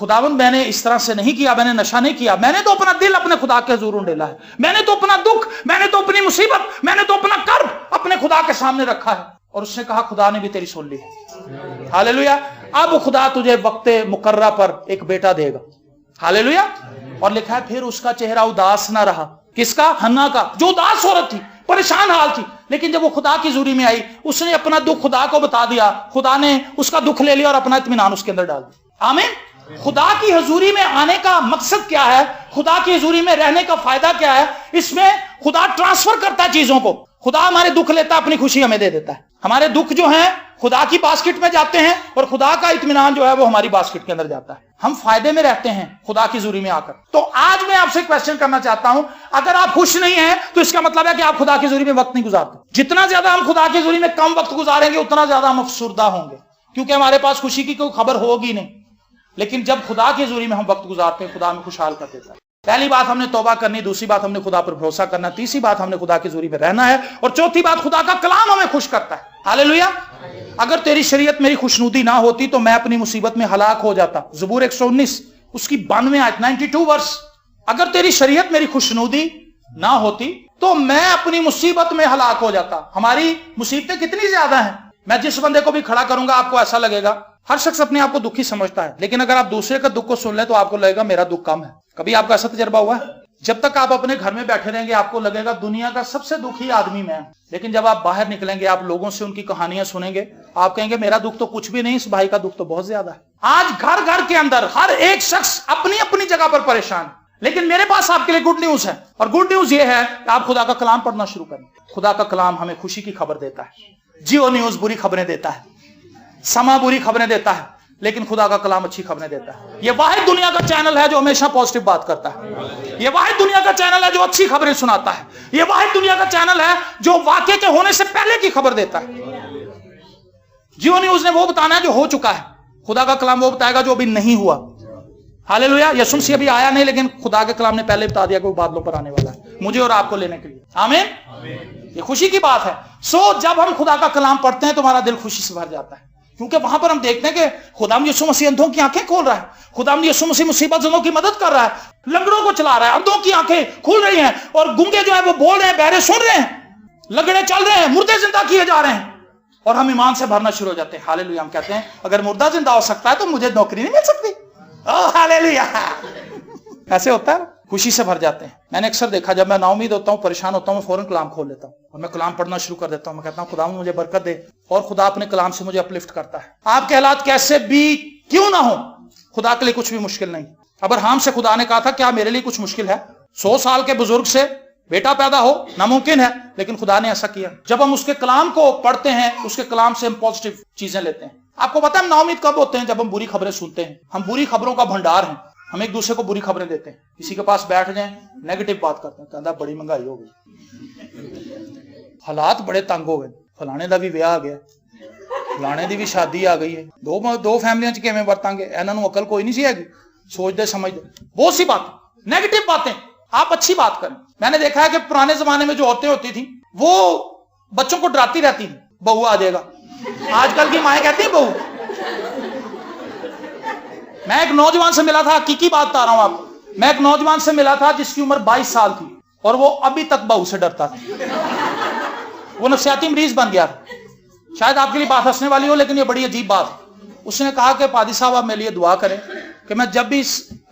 A: خداوند, میں نے اس طرح سے نہیں کیا, میں نے نشہ نہیں کیا, میں نے تو اپنا دل اپنے خدا کے حضور ڈیلا ہے, میں نے تو اپنا دکھ, میں نے تو اپنی مصیبت, میں نے تو اپنا کرب اپنے خدا کے سامنے رکھا ہے. اور اس نے کہا خدا نے بھی تیری سن لی ہے. ہاللیلویا. اب خدا تجھے وقت مقررہ پر ایک بیٹا دے گا. ہاللیلویا. اور لکھا ہے پھر اس کا چہرہ اداس نہ رہا. کس کا؟ حنا کا, جو اداس عورت تھی, پریشان حال تھی. لیکن جب وہ خدا کی حضوری میں آئی, اس نے اپنا دکھ خدا کو بتا دیا, خدا نے اس کا دکھ لے لیا اور اپنا اطمینان اس کے اندر ڈال دیا. آمین. خدا کی حضوری میں آنے کا مقصد کیا ہے؟ خدا کی حضوری میں رہنے کا فائدہ کیا ہے؟ اس میں خدا ٹرانسفر کرتا ہے چیزوں کو. خدا ہمارے دکھ لیتا ہے, اپنی خوشی ہمیں دے دیتا ہے. ہمارے دکھ جو ہیں خدا کی باسکٹ میں جاتے ہیں, اور خدا کا اطمینان جو ہے وہ ہماری باسکٹ کے اندر جاتا ہے. ہم فائدے میں رہتے ہیں خدا کی حضوری میں آ کر. تو آج میں آپ سے کویسچن کرنا چاہتا ہوں, اگر آپ خوش نہیں ہیں تو اس کا مطلب ہے کہ آپ خدا کی حضوری میں وقت نہیں گزارتے. جتنا زیادہ ہم خدا کی حضوری میں کم وقت گزاریں گے اتنا زیادہ ہم افسردہ ہوں گے, کیونکہ ہمارے پاس خوشی کی کوئی خبر ہوگی نہیں. لیکن جب خدا کی حضوری میں ہم وقت گزارتے ہیں, خدا ہمیں خوشحال کر دیتا ہے. پہلی بات ہم نے توبہ کرنی, دوسری بات ہم نے خدا پر بھروسہ کرنا, تیسری بات ہم نے خدا کی حضوری میں رہنا ہے, اور چوتھی بات خدا کا کلام ہمیں خوش کرتا ہے. ہاللیلویا. اگر تیری شریعت میری خوشنودی نہ ہوتی تو میں اپنی مصیبت میں ہلاک ہو جاتا. زبور 119 اس کی 92 آیت 92 ورس. اگر تیری شریعت میری خوشنودی نہ ہوتی تو میں اپنی مصیبت میں ہلاک ہو جاتا. ہماری مصیبتیں کتنی زیادہ ہیں. میں جس بندے کو بھی کھڑا کروں گا آپ کو ایسا لگے گا, ہر شخص اپنے آپ کو دکھی سمجھتا ہے, لیکن اگر آپ دوسرے کا دکھ کو سن لیں تو آپ کو لگے گا میرا دکھ کم ہے. کبھی آپ کا ایسا تجربہ ہوا ہے؟ जब तक आप अपने घर में बैठे रहेंगे आपको लगेगा दुनिया का सबसे दुखी आदमी मैं, लेकिन जब आप बाहर निकलेंगे, आप लोगों से उनकी कहानियां सुनेंगे, आप कहेंगे मेरा दुख तो कुछ भी नहीं, इस भाई का दुख तो बहुत ज्यादा है। आज घर घर के अंदर हर एक शख्स अपनी अपनी जगह पर परेशान है, लेकिन मेरे पास आपके लिए गुड न्यूज है, और गुड न्यूज ये है कि आप खुदा का कलाम पढ़ना शुरू करें। खुदा का कलाम हमें खुशी की खबर देता है। जियो न्यूज बुरी खबरें देता है, समा बुरी खबरें देता है, लेकिन खुदा का कलाम अच्छी खबरें देता है। ये वाहिद दुनिया का चैनल है जो हमेशा पॉजिटिव बात करता है। ये वाहिद दुनिया का चैनल है जो अच्छी खबरें सुनाता है। ये वाहिद दुनिया का चैनल है जो वाकये के होने से पहले की खबर देता है। जियो न्यूज ने वो बताना है जो हो चुका है, खुदा का कलाम वो बताएगा जो अभी नहीं हुआ। हालेलुया। यीशु मसीह अभी आया नहीं, लेकिन खुदा के कलाम ने पहले बता दिया कि वो बादलों पर आने वाला है मुझे और आपको लेने के लिए। आमीन। ये खुशी की बात है। सो जब हम खुदा का कलाम पढ़ते हैं तो हमारा दिल खुशी से भर जाता है, क्योंकि वहां पर हम देखते हैं कि खुदाम यीशु मसीह अंधों की आंखें खोल रहा है, खुदाम यीशु मसीह मुसीबतजदों की मदद कर रहा है, लंगड़ों को चला रहा है, अंधों की आंखें खुल रही हैं, और गूंगे जो है वो बोल रहे हैं, बहरे सुन रहे हैं, लगड़े चल रहे हैं, मुर्दे जिंदा किए जा रहे हैं, और हम ईमान से भरना शुरू हो जाते हैं। हालेलुया। हम कहते हैं अगर मुर्दा जिंदा हो सकता है तो मुझे नौकरी नहीं मिल सकती। Oh hallelujah. ऐसे होता है, खुशी से भर जाते हैं। मैंने अक्सर देखा, जब मैं नाउमीद होता हूँ, परेशान होता हूँ, मैं फौरन कलाम खोल लेता हूँ और मैं कलाम पढ़ना शुरू कर देता हूँ। मैं कहता हूँ खुदा मुझे बरकत दे, और खुदा अपने कलाम से मुझे अपलिफ्ट करता है। आपके हालात कैसे भी क्यों ना हो, खुदा के लिए कुछ भी मुश्किल नहीं। अब्राहम से खुदा ने कहा था क्या मेरे लिए कुछ मुश्किल है? 100 साल के बुजुर्ग से बेटा पैदा हो नामुमकिन है, लेकिन खुदा ने ऐसा किया। जब हम उसके कलाम को पढ़ते हैं, उसके कलाम से हम पॉजिटिव चीजें लेते हैं। आपको पता है हम नाउमीद कब होते हैं? जब हम बुरी खबरें सुनते हैं। हम बुरी खबरों का भंडार हैं, हम एक दूसरे को बुरी खबरें देते हैं। किसी के पास बैठ जाएं, नेगेटिव बात करते हैं, कहता बड़ी महंगाई हो गई, हालात बड़े तंग हो गए, फलाने का भी ब्याह आ गया, फलाने की भी शादी आ गई है, दो फैमिलियां च किवें वरतांगे, इन्हां नूं अकल कोई नहीं सी हैगी, सोचते समझते, बहुत सी बात नेगेटिव बातें। आप अच्छी बात करें। मैंने देखा है कि पुराने जमाने में जो औरतें होती थी वो बच्चों को डराती रहती थी, बहू आ जाएगा। आजकल की माएं कहती है बहू। मैं एक नौजवान से मिला था, हकीकी बात बता रहा हूं आपको। मैं एक नौजवान से मिला था जिसकी उम्र 22 साल थी, और वो अभी तक बहू से डरता था। वो नफसियाती मरीज बन गया। शायद आपके लिए बात हंसने वाली हो, लेकिन ये बड़ी अजीब बात है। उसने कहा कि पादी साहब आप मेरे लिए दुआ करें कि मैं जब भी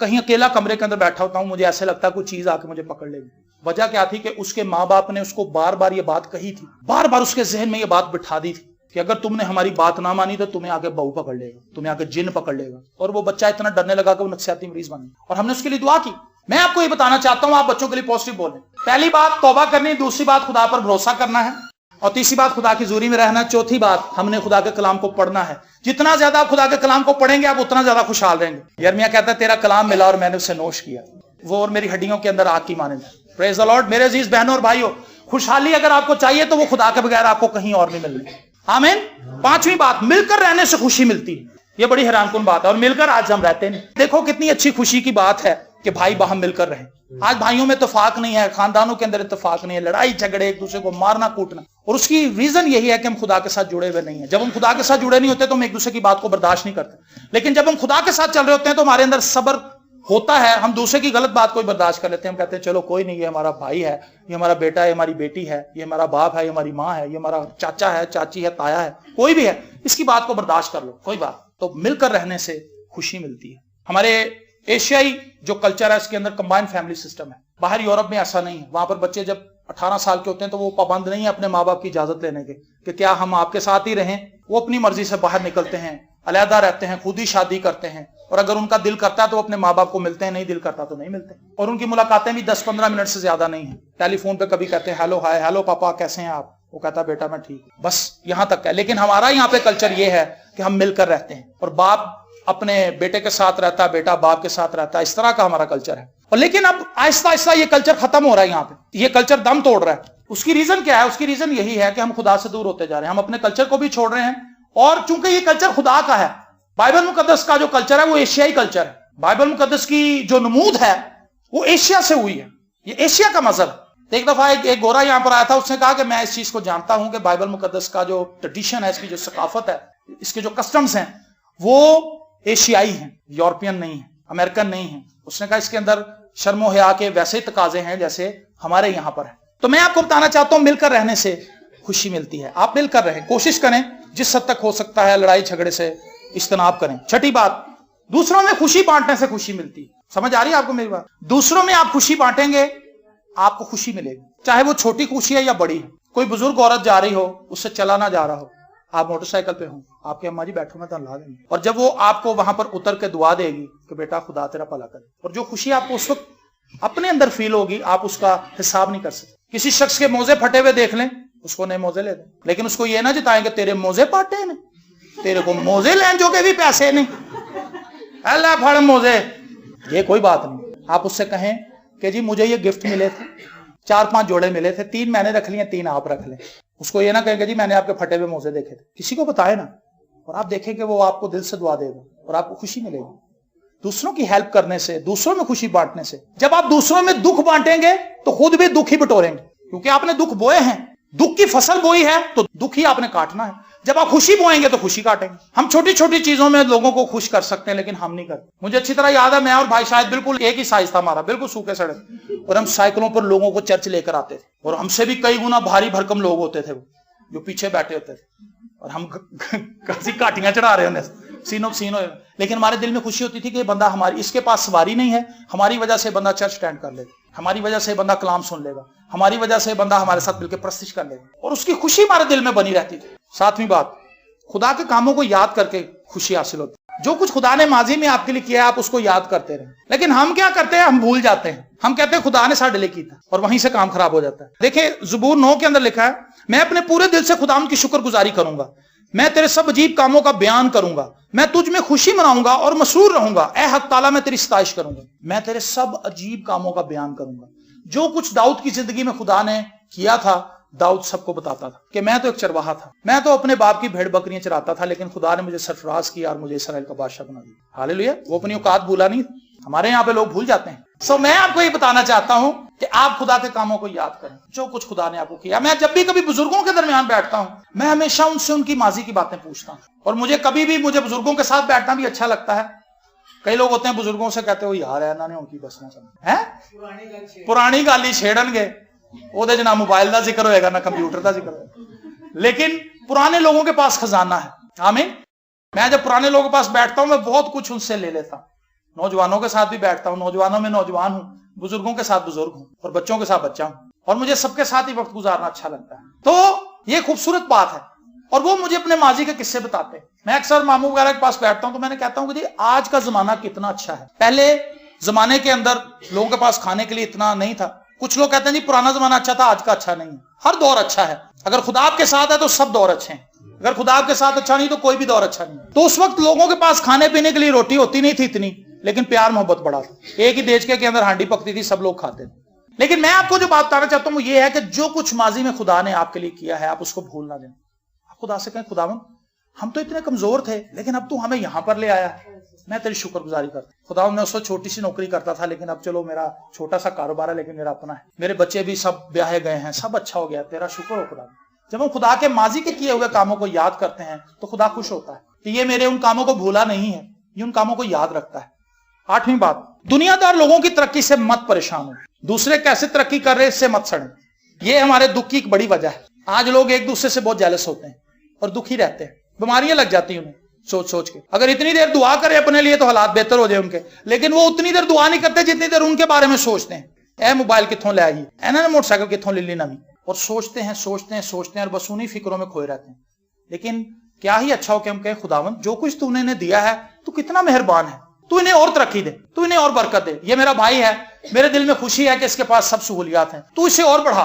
A: कहीं अकेला कमरे के अंदर बैठा होता हूं, मुझे ऐसे लगता है कोई चीज आके मुझे पकड़ लेगी। वजह क्या थी कि उसके माँ बाप ने उसको बार बार ये बात कही थी, बार बार उसके जहन में ये बात बिठा दी थी कि अगर तुमने हमारी बात ना मानी तो तुम्हें आके बहू पकड़ लेगा, तुम्हें आके जिन पकड़ लेगा। और वो बच्चा इतना डरने लगा कि वो नफसियाती मरीज बन गया, और हमने उसके लिए दुआ की। मैं आपको ये बताना चाहता हूं, आप बच्चों के लिए पॉजिटिव बोलें। पहली बात तौबा करनी, दूसरी बात खुदा पर भरोसा करना है, और तीसरी बात खुदा की हुजूरी में रहना, चौथी बात हमने खुदा के कलाम को पढ़ना है। जितना ज्यादा आप खुदा के कलाम को पढ़ेंगे आप उतना ज्यादा खुशहाल रहेंगे। यिर्मयाह कहता है तेरा कलाम मिला और मैंने उसे नोश किया, वो और मेरी हड्डियों के अंदर आग की मानंद है। Praise the Lord. मेरे अजीज बहनों और भाइयों, खुशहाली अगर आपको चाहिए तो वो खुदा के बगैर आपको कहीं और नहीं मिलनी। आमीन। पांचवी बात, मिलकर रहने से खुशी मिलती है। ये बड़ी हैरानकुन बात है, और मिलकर आज हम रहते नहीं। देखो कितनी अच्छी खुशी की बात है कि भाई बहन मिलकर रहे। आज भाइयों में इत्तेफाक नहीं है, खानदानों के अंदर इत्तेफाक नहीं है, लड़ाई झगड़े, एक दूसरे को मारना कूटना। और उसकी रीजन यही है कि हम खुदा के साथ जुड़े हुए नहीं है। जब हम खुदा के साथ जुड़े नहीं होते तो हम एक दूसरे की बात को बर्दाश्त नहीं करते, लेकिन जब हम खुदा के साथ चल रहे होते हैं तो हमारे अंदर सब्र होता है। हम दूसरे की गलत बात को बर्दाश्त कर लेते हैं। हम कहते हैं चलो कोई नहीं, ये हमारा भाई है, ये हमारा बेटा है, हमारी बेटी है, ये हमारा बाप है, ये हमारी माँ है, ये हमारा चाचा है, चाची है, ताया है, कोई भी है, इसकी बात को बर्दाश्त कर लो, कोई बात। तो मिलकर रहने से खुशी मिलती है। हमारे एशियाई जो कल्चर है इसके अंदर कंबाइंड फैमिली सिस्टम है। बाहर यूरोप में ऐसा नहीं है। वहां पर बच्चे जब 18 साल के होते हैं तो वो पाबंद नहीं है अपने माँ बाप की इजाजत लेने के कि क्या हम आपके साथ ही रहें। वो अपनी मर्जी से बाहर निकलते हैं, अलहदा रहते हैं, खुद ही शादी करते हैं, और अगर उनका दिल करता है तो अपने माँ बाप को मिलते हैं, नहीं दिल करता तो नहीं मिलते। और उनकी मुलाकातें भी 10-15 मिनट से ज्यादा नहीं है। टेलीफोन पे कभी कहते हैं हेलो हाय, हेलो पापा कैसे हैं आप, वो कहता बेटा मैं ठीक, बस यहां तक है। लेकिन हमारा यहाँ पे कल्चर ये है कि हम मिलकर रहते हैं, और बाप अपने बेटे के साथ रहता है, बेटा बाप के साथ रहता है। इस तरह का हमारा कल्चर है। और लेकिन अब आहिस्ता आहिस्ता ये कल्चर खत्म हो रहा है। यहाँ पे ये कल्चर दम तोड़ रहा है। उसकी रीजन क्या है? उसकी रीजन यही है कि हम खुदा से दूर होते जा रहे हैं। हम अपने कल्चर को भी छोड़ रहे हैं, और चूंकि ये कल्चर खुदा का है, बाइबल मुकद्दस का जो कल्चर है वो एशियाई कल्चर है। बाइबल मुकद्दस की जो नमूद है वो एशिया से हुई है। ये एशिया का मजहब। एक दफा एक गोरा यहां पर आया था, उसने कहा कि मैं इस चीज को जानता हूं कि बाइबल मुकद्दस का जो ट्रेडिशन है, इसकी जो सकाफत है, इसके जो कस्टम्स हैं वो एशियाई हैं, यूरोपियन नहीं है, अमेरिकन नहीं है। उसने कहा इसके अंदर शर्मो हया के वैसे ही तकाजे हैं जैसे हमारे यहां पर है। तो मैं आपको बताना चाहता हूं मिलकर रहने से खुशी मिलती है। आप मिलकर रहें, कोशिश करें जिस हद तक हो सकता है लड़ाई झगड़े से इज्तनाब करें। छठी बात, दूसरों में खुशी बांटने से खुशी मिलती है। समझ आ रही है आपको मेरी बात? दूसरों में आप खुशी बांटेंगे, आपको खुशी मिलेगी, चाहे वो छोटी खुशी है या बड़ी है। कोई बुजुर्ग औरत जा रही हो, उससे चला ना जा रहा हो, आप मोटरसाइकिल पे हो, आपके अम्मा जी बैठो मैं तो ला देंगे, और जब वो आपको वहां पर उतर के दुआ देगी कि बेटा खुदा तेरा भला करे, और जो खुशी आपको उस वक्त अपने अंदर फील होगी, आप उसका हिसाब नहीं कर सकते। किसी शख्स के मोजे फटे हुए देख लें, उसको नए मोजे ले दें, लेकिन उसको ये ना जिताएंगे तेरे मोजे पाटे ने, तेरे को मोजे लें जो के भी पैसे नहीं, अल्लाह फड़ मोजे, ये कोई बात नहीं। आप उससे कहें कि जी मुझे ये गिफ्ट मिले थे, 4-5 जोड़े मिले थे, 3 मैंने रख लिए, 3 आप रख लें। उसको ये ना कहेंगे जी मैंने आपके फटे हुए मोजे देखे थे, किसी को बताए ना, और आप देखें कि वो आपको दिल से दुआ देगा और आपको खुशी मिलेगी। दूसरों की हेल्प करने से, दूसरों में खुशी बांटने से, जब आप दूसरों में दुख बांटेंगे तो खुद भी दुख ही बटोरेंगे, क्योंकि आपने दुख बोए हैं, दुख की फसल बोई है तो दुख ही आपने काटना है। जब आप खुशी बोएंगे तो खुशी काटेंगे। हम छोटी छोटी चीजों में लोगों को खुश कर सकते हैं, लेकिन हम नहीं करते। मुझे अच्छी तरह याद है, मैं और भाई शायद बिल्कुल एक ही साइज था हमारा, बिल्कुल सूखे सड़क, और हम साइकिलों पर लोगों को चर्च लेकर आते थे, और हमसे भी कई गुना भारी भरकम लोग होते थे जो पीछे बैठे होते थे, और हम कैसी काटियां चढ़ा रहे होने सीनो सीनो, लेकिन हमारे दिल में खुशी होती थी कि बंदा हमारी, इसके पास सवारी नहीं है, हमारी वजह से बंदा चर्च स्टैंड कर लेगा, हमारी वजह से बंदा कलाम सुन लेगा, हमारी वजह से बंदा हमारे साथ मिलकर प्रस्तिश कर लेगा, और उसकी खुशी हमारे दिल में बनी रहती थी। सातवीं बात, खुदा के कामों को याद करके खुशी हासिल होती है। जो कुछ खुदा ने माजी में आपके लिए किया है, आप उसको याद करते रहे, लेकिन हम क्या करते हैं, हम भूल जाते हैं। हम कहते हैं खुदा ने साढ़े लिए किया था, और वहीं से काम खराब हो जाता है। देखिए ज़बूर 9 के अंदर लिखा है, मैं अपने पूरे दिल से खुदा की शुक्रगुजारी करूंगा, मैं तेरे सब अजीब कामों का बयान करूंगा, मैं तुझ में खुशी मनाऊंगा और मसरूर रहूंगा, ऐ हक ताला मैं तेरी सताइश करूंगा। मैं तेरे सब अजीब कामों का बयान करूंगा। जो कुछ दाऊद की जिंदगी में खुदा ने किया था, दाऊद सबको बताता था कि मैं तो एक चरवाहा था, मैं तो अपने बाप की भेड़ बकरियां चराता था, लेकिन खुदा ने मुझे सरफराज किया और मुझे इस्राएल का बादशाह बना दिया। हालेलुया। वो अपनी औकात भूला नहीं। हमारे यहाँ पे लोग भूल जाते हैं। सो मैं आपको ये बताना चाहता हूं कि आप खुदा के कामों को याद करें, जो कुछ खुदा ने आपको किया। मैं जब भी कभी बुजुर्गों के दरमियान बैठता हूं, मैं हमेशा उनसे उनकी माजी की बातें पूछता हूं, और मुझे कभी भी मुझे बुजुर्गों के साथ बैठना भी अच्छा लगता है। कई लोग होते हैं बुजुर्गों से कहते हो यार है ना ने उनकी बसना चाहिए है, पुरानी गल ही छेड़नगे, ਉਹਦੇ ਚ ना मोबाइल का जिक्र होएगा ना कंप्यूटर का जिक्र होएगा, लेकिन पुराने लोगों के पास खजाना है। आमीन। मैं जब पुराने लोगों के पास बैठता हूं, मैं बहुत कुछ उनसे ले लेता हूं। नौजवानों के साथ भी बैठता हूं, नौजवानों में नौजवान हूं, बुजुर्गों के साथ बुजुर्ग हूं, और बच्चों के साथ बच्चा हूं, और मुझे सबके साथ ही वक्त गुजारना अच्छा लगता है। तो ये खूबसूरत बात है, और वो मुझे अपने माजी के किस्से बताते हैं। मैं अक्सर मामू वगैरह के पास बैठता हूं तो मैंने कहता हूं कि जी आज का जमाना कितना अच्छा है। पहले जमाने के अंदर लोगों के पास खाने के लिए इतना नहीं था। कुछ लोग कहते हैं जी पुराना जमाना अच्छा था, आज का अच्छा नहीं है। हर दौर अच्छा है। अगर खुदा आपके साथ है तो सब दौर अच्छे हैं, अगर खुदा आपके साथ अच्छा नहीं तो कोई भी दौर अच्छा नहीं। तो उस वक्त लोगों के पास खाने पीने के लिए रोटी होती नहीं थी इतनी, लेकिन प्यार मोहब्बत बड़ा था। एक ही देश के अंदर हांडी पकती थी, सब लोग खाते थे। लेकिन मैं आपको जो बात बताना चाहता हूं वो ये है कि जो कुछ माजी में खुदा ने आपके लिए किया है, आप उसको भूल ना जाएं। आप खुदा से कहें, खुदावन हम तो इतने कमजोर थे, लेकिन अब तू हमें यहां पर ले आया, मैं तेरी शुक्रगुजारी करता। खुदा मैं उस वक्त छोटी सी नौकरी करता था, लेकिन अब चलो मेरा छोटा सा कारोबार है, लेकिन मेरा अपना है, मेरे बच्चे भी सब ब्याहे गए हैं, सब अच्छा हो गया, तेरा शुक्र हो खुदा। जब हम खुदा के माजी के किए हुए कामों को याद करते हैं तो खुदा खुश होता है कि ये मेरे उन कामों को भूला नहीं है, ये उन कामों को याद रखता है। आठवीं बात, दुनियादार लोगों की तरक्की से मत परेशान हो। दूसरे कैसे तरक्की कर रहे इससे मत सड़े। ये हमारे दुख की एक बड़ी वजह है। आज लोग एक दूसरे से बहुत जेलस होते हैं और दुखी रहते हैं, बीमारियां लग जाती हैं उन्हें सोच सोच के। अगर इतनी देर दुआ करे अपने लिए तो हालात बेहतर हो जाए उनके, लेकिन वो उतनी देर दुआ नहीं करते जितनी देर उनके बारे में सोचते हैं। ए मोबाइल कितों ले आई, इन्होंने मोटरसाइकिल कितों ले ली नवी, और सोचते हैं सोचते हैं सोचते हैं और बस उन्हीं फिक्रों में खोए रहते हैं। लेकिन क्या ही अच्छा हो कि हम कहें खुदावन जो कुछ तूने इन्हें दिया है तू कितना मेहरबान है, तू इन्हें और तरक्की दे, तू इन्हें और बरकत दे। ये मेरा भाई है, मेरे दिल में खुशी है कि इसके पास सब सहूलियात हैं, तू इसे और बढ़ा,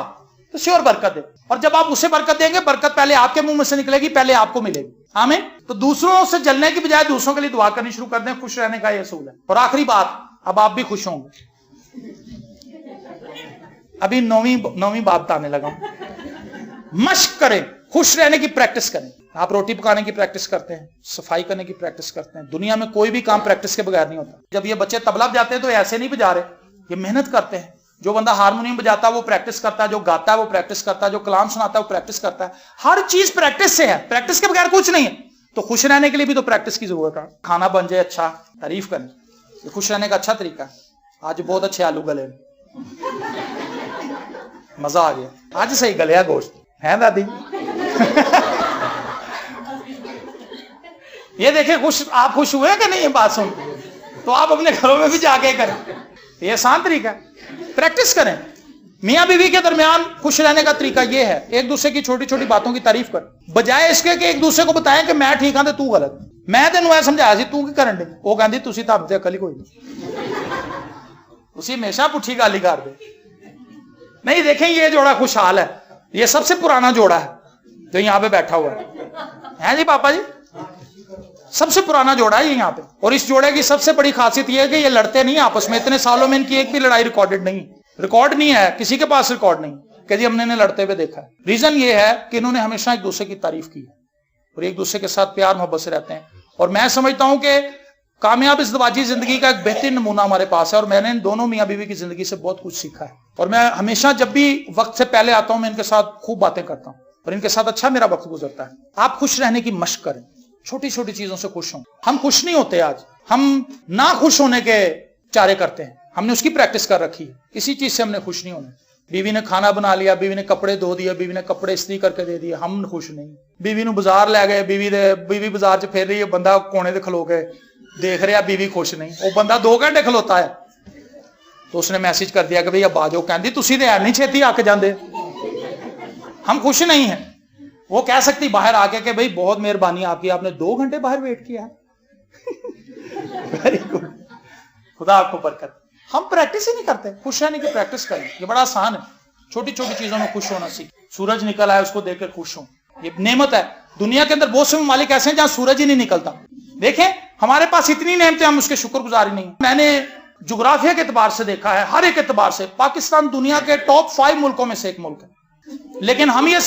A: तो इसे और बरकत दे। और जब आप उसे बरकत देंगे, बरकत पहले आपके मुंह में से निकलेगी, पहले आपको मिलेगी। आमीन। तो दूसरों से जलने की बजाय दूसरों के लिए दुआ करनी शुरू कर दें, खुश रहने का यह असूल है। और आखिरी बात, अब आप भी खुश होंगे। अभी नौवीं बात आने लगा। मश्क करें, खुश रहने की प्रैक्टिस करें। आप रोटी पकाने की प्रैक्टिस करते हैं, सफाई करने की प्रैक्टिस करते हैं। दुनिया में कोई भी काम प्रैक्टिस के बगैर नहीं होता। जब ये बच्चे तबला बजाते हैं तो ऐसे नहीं बजा रहे, ये मेहनत करते हैं। जो बंदा हारमोनियम बजाता है वो प्रैक्टिस करता है, जो गाता है वो प्रैक्टिस करता है, जो कलाम सुनाता है वो प्रैक्टिस करता है। हर चीज प्रैक्टिस से है, प्रैक्टिस के बगैर कुछ नहीं है। तो खुश रहने के लिए भी तो प्रैक्टिस की जरूरत है। खाना बन जाए अच्छा, तारीफ करें, ये खुश रहने का अच्छा तरीका है। आज बहुत अच्छे आलू गले, मजा आ गया, आज सही गलिया गोश्त है दादी। ये देखे खुश, आप खुश हुए कि नहीं ये बात सुन? تو آپ اپنے گھروں میں بھی جا کے کریں. یہ آسان طریقہ ہے, پریکٹس کریں. میاں بیوی کے درمیان خوش رہنے کا طریقہ یہ ہے, ایک دوسرے کی چھوٹی چھوٹی باتوں کی تعریف کر, بجائے اس کے کہ ایک دوسرے کو بتائیں کہ میں ٹھیک ہاں تے تو غلط. میں تینوں اے سمجھایا سی تو کی کرن دے, وہ کہندی تسی تاں تے عقل ہی کوئی نہیں, اسی ہمیشہ پٹھی گالی کر دے. نہیں, دیکھیں یہ جوڑا خوشحال ہے, یہ سب سے پرانا جوڑا ہے جو یہاں پہ بیٹھا ہوا ہے جی پاپا جی, سب سے پرانا جوڑا ہے یہ یہاں پہ. اور اس جوڑے کی سب سے بڑی خاصیت یہ ہے کہ یہ لڑتے نہیں آپس میں, اتنے سالوں میں ان کی ایک بھی لڑائی ریکارڈڈ نہیں, ریکارڈ نہیں ہے, کسی کے پاس ریکارڈ نہیں کہ جی ہم نے انہیں لڑتے ہوئے دیکھا ہے. ریزن یہ ہے کہ انہوں نے ہمیشہ ایک دوسرے کی تعریف کی ہے اور ایک دوسرے کے ساتھ پیار محبت سے رہتے ہیں. اور میں سمجھتا ہوں کہ کامیاب ازدواجی زندگی کا ایک بہترین نمونہ ہمارے پاس ہے, اور میں نے ان دونوں میاں بیوی کی زندگی سے بہت کچھ سیکھا ہے. اور میں ہمیشہ جب بھی وقت سے پہلے آتا ہوں میں ان کے ساتھ خوب باتیں کرتا ہوں اور ان کے ساتھ اچھا میرا وقت گزرتا ہے. آپ خوش رہنے کی مشق کریں, چھوٹی چھوٹی چیزوں سے خوش ہوں. ہم خوش نہیں ہوتے, آج ہم نہ خوش ہونے کے چارے کرتے ہیں, ہم نے اس کی پریکٹس کر رکھی ہے. کسی چیز سے ہم نے خوش نہیں ہونا. بیوی نے کھانا بنا لیا, بیوی نے کپڑے دھو دیا, بیوی نے کپڑے استری کر کے دے دیے, ہم خوش نہیں. بیوی نو بازار لے گئے, بیوی بازار چ پھر رہی ہے, بندہ کونے دے کھلو کے دیکھ رہا, بیوی خوش نہیں. وہ بندہ 2 گھنٹے کھلوتا ہے تو اس نے میسج کر دیا کہ بھئی اب آ جاؤ, کہندی تسی تے نہیں چھتی آ کے جاندے. ہم خوش نہیں ہیں. وہ کہہ سکتی باہر آ کے کہ بھئی بہت مہربانی آپ کی, آپ نے 2 گھنٹے باہر ویٹ کیا. ویری گڈ, خدا آپ کو برکت. ہم پریکٹس ہی نہیں کرتے, خوش رہنے کی پریکٹس کریں. یہ بڑا آسان ہے, چھوٹی چھوٹی چیزوں میں خوش ہونا سیکھ. سورج نکل آئے اس کو دیکھ کر خوش ہوں, یہ نعمت ہے. دنیا کے اندر بہت سے ممالک ایسے ہیں جہاں سورج ہی نہیں نکلتا. دیکھیں ہمارے پاس اتنی نعمتیں, ہم اس کے شکر گزار ہی نہیں. میں نے جغرافیہ کے اعتبار سے دیکھا ہے, ہر ایک اعتبار سے پاکستان دنیا کے ٹاپ 5 ملکوں میں سے ایک ملک ہے. لیکن ہم یہ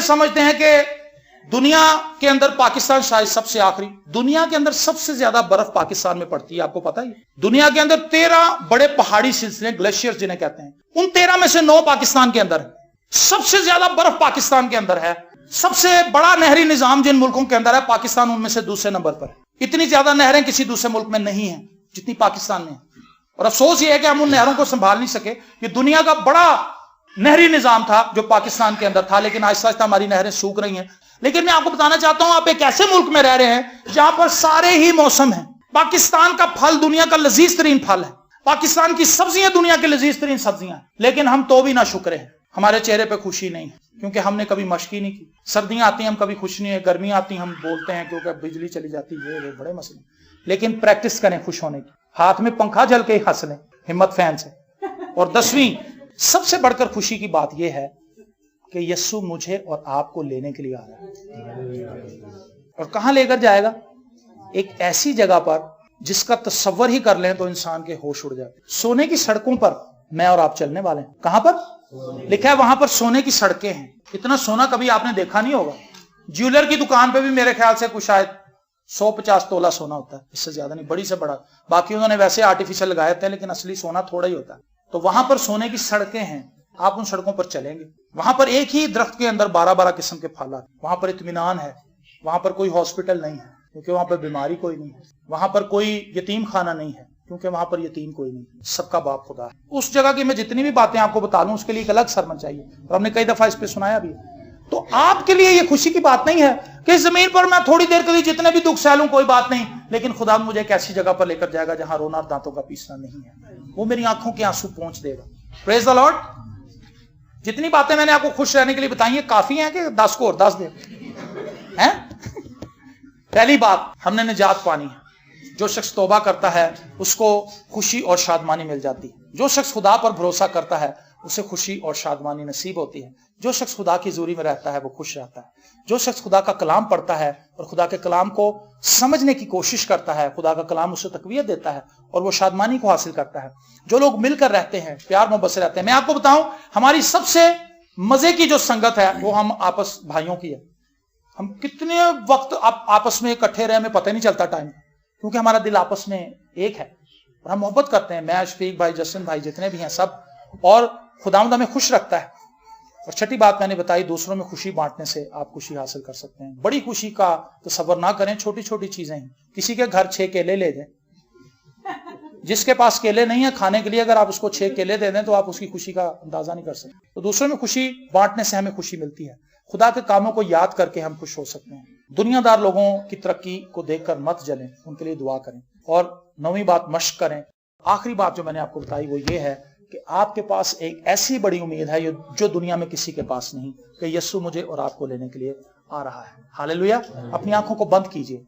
A: سمجھتے ہیں کہ دنیا کے اندر پاکستان شاید سب سے آخری. دنیا کے اندر سب سے زیادہ برف پاکستان میں پڑتی ہے, آپ کو پتا ہی. دنیا کے اندر 13 بڑے پہاڑی سلسلے, گلیشیئر جنہیں کہتے ہیں, ان 13 میں سے 9 پاکستان کے اندر ہے. سب سے زیادہ برف پاکستان کے اندر ہے. سب سے بڑا نہری نظام جن ملکوں کے اندر ہے, پاکستان ان میں سے دوسرے نمبر پر ہے. اتنی زیادہ نہریں کسی دوسرے ملک میں نہیں ہیں جتنی پاکستان میں. اور افسوس یہ ہے کہ ہم ان نہروں کو سنبھال نہیں سکے. یہ دنیا کا بڑا نہری نظام تھا جو پاکستان کے اندر تھا, لیکن آہستہ آہستہ ہماری نہریں سوکھ رہی ہیں. لیکن میں آپ کو بتانا چاہتا ہوں, آپ ایک ایسے ملک میں رہ رہے ہیں جہاں پر سارے ہی موسم ہیں. پاکستان کا پھل دنیا کا لذیذ ترین پھل ہے, پاکستان کی سبزیاں دنیا کی لذیذ ترین سبزیاں ہیں. لیکن ہم تو بھی نہ شکرے ہیں, ہمارے چہرے پہ خوشی نہیں ہے کیونکہ ہم نے کبھی مشق ہی نہیں کی. سردیاں آتی ہیں ہم کبھی خوش نہیں ہے, گرمیاں آتی ہیں ہم بولتے ہیں کیونکہ بجلی چلی جاتی ہے, یہ بڑے مسئلے. لیکن پریکٹس کریں خوش ہونے کی, ہاتھ میں پنکھا جل کے ہی ہنس لیں ہمت فین سے. اور 10ویں سب سے بڑھ کر خوشی کی بات یہ ہے کہ یسوع مجھے اور آپ کو لینے کے لیے آ رہا ہے. اور کہاں لے کر جائے گا؟ ایک ایسی جگہ پر جس کا تصور ہی کر لیں تو انسان کے ہوش اڑ جاتے. سونے کی سڑکوں پر میں اور آپ چلنے والے ہیں. کہاں پر لکھا ہے؟ وہاں پر سونے کی سڑکیں ہیں. اتنا سونا کبھی آپ نے دیکھا نہیں ہوگا. جیولر کی دکان پہ بھی میرے خیال سے کچھ شاید 150 تولہ سونا ہوتا ہے, اس سے زیادہ نہیں, بڑی سے بڑا. باقی انہوں نے ویسے آرٹیفیشل لگائے تھے لیکن اصلی سونا تھوڑا ہی ہوتا ہے. تو وہاں پر سونے کی سڑکیں ہیں, آپ ان سڑکوں پر چلیں گے. وہاں پر ایک ہی درخت کے اندر 12 قسم کے پھل آتے. وہاں پر اطمینان ہے, وہاں پر کوئی ہاسپٹل نہیں ہے کیونکہ وہاں پر بیماری کوئی نہیں ہے. وہاں پر کوئی یتیم خانہ نہیں ہے کیونکہ وہاں پر یتیم کوئی نہیں. سب کا باپ خدا ہے. اس جگہ کی میں جتنی بھی باتیں آپ کو بتا لوں اس کے لیے ایک الگ سرمن چاہیے, اور ہم نے کئی دفعہ اس پہ سنایا بھی. تو آپ کے لیے یہ خوشی کی بات نہیں ہے کہ اس زمین پر میں تھوڑی دیر کے لیے جتنے بھی دکھ سہ لوں کوئی بات نہیں, لیکن خدا مجھے ایک ایسی جگہ پر لے کر جائے گا جہاں رونا اور دانتوں کا پیسنا نہیں ہے. وہ میری آنکھوں کے آنسو پہنچ دے گا. پریز دی لارڈ. جتنی باتیں میں نے آپ کو خوش رہنے کے لیے بتائی ہیں کافی ہیں کہ 10 کو اور 10 دیں ہیں. پہلی بات, ہم نے نجات پانی ہے. جو شخص توبہ کرتا ہے اس کو خوشی اور شادمانی مل جاتی ہے. جو شخص خدا پر بھروسہ کرتا ہے اسے خوشی اور شادمانی نصیب ہوتی ہے. جو شخص خدا کی حضوری میں رہتا ہے وہ خوش رہتا ہے. جو شخص خدا کا کلام پڑھتا ہے اور خدا کے کلام کو سمجھنے کی کوشش کرتا ہے, خدا کا کلام اسے تقویت دیتا ہے اور وہ شادمانی کو حاصل کرتا ہے. جو لوگ مل کر رہتے ہیں, پیار محبت سے رہتے ہیں. میں آپ کو بتاؤں, ہماری سب سے مزے کی جو سنگت ہے وہ ہم آپس بھائیوں کی ہے. ہم کتنے وقت آپس میں اکٹھے رہے ہمیں پتہ نہیں چلتا ٹائم, کیونکہ ہمارا دل آپس میں ایک ہے اور ہم محبت کرتے ہیں. میں, شفیق بھائی, جسن بھائی, جتنے بھی ہیں سب, اور خداوند ہمیں خوش رکھتا ہے. اور چھٹی بات میں نے بتائی, دوسروں میں خوشی بانٹنے سے آپ خوشی حاصل کر سکتے ہیں. بڑی خوشی کا تصور نہ کریں, چھوٹی چھوٹی چیزیں ہیں. کسی کے گھر 6 کیلے لے جائیں, جس کے پاس کیلے نہیں ہیں کھانے کے لیے, اگر آپ اس کو 6 کیلے دے دیں تو آپ اس کی خوشی کا اندازہ نہیں کر سکتے. تو دوسروں میں خوشی بانٹنے سے ہمیں خوشی ملتی ہے. خدا کے کاموں کو یاد کر کے ہم خوش ہو سکتے ہیں. دنیا دار لوگوں کی ترقی کو دیکھ کر مت جلیں, ان کے لیے دعا کریں. اور 9ویں بات مشق کریں. آخری بات جو میں نے آپ کو بتائی وہ یہ ہے کہ آپ کے پاس ایک ایسی بڑی امید ہے جو دنیا میں کسی کے پاس نہیں، کہ یسوع مجھے اور آپ کو لینے کے لیے آ رہا ہے. ہاللویا. اپنی آنکھوں کو بند کیجئے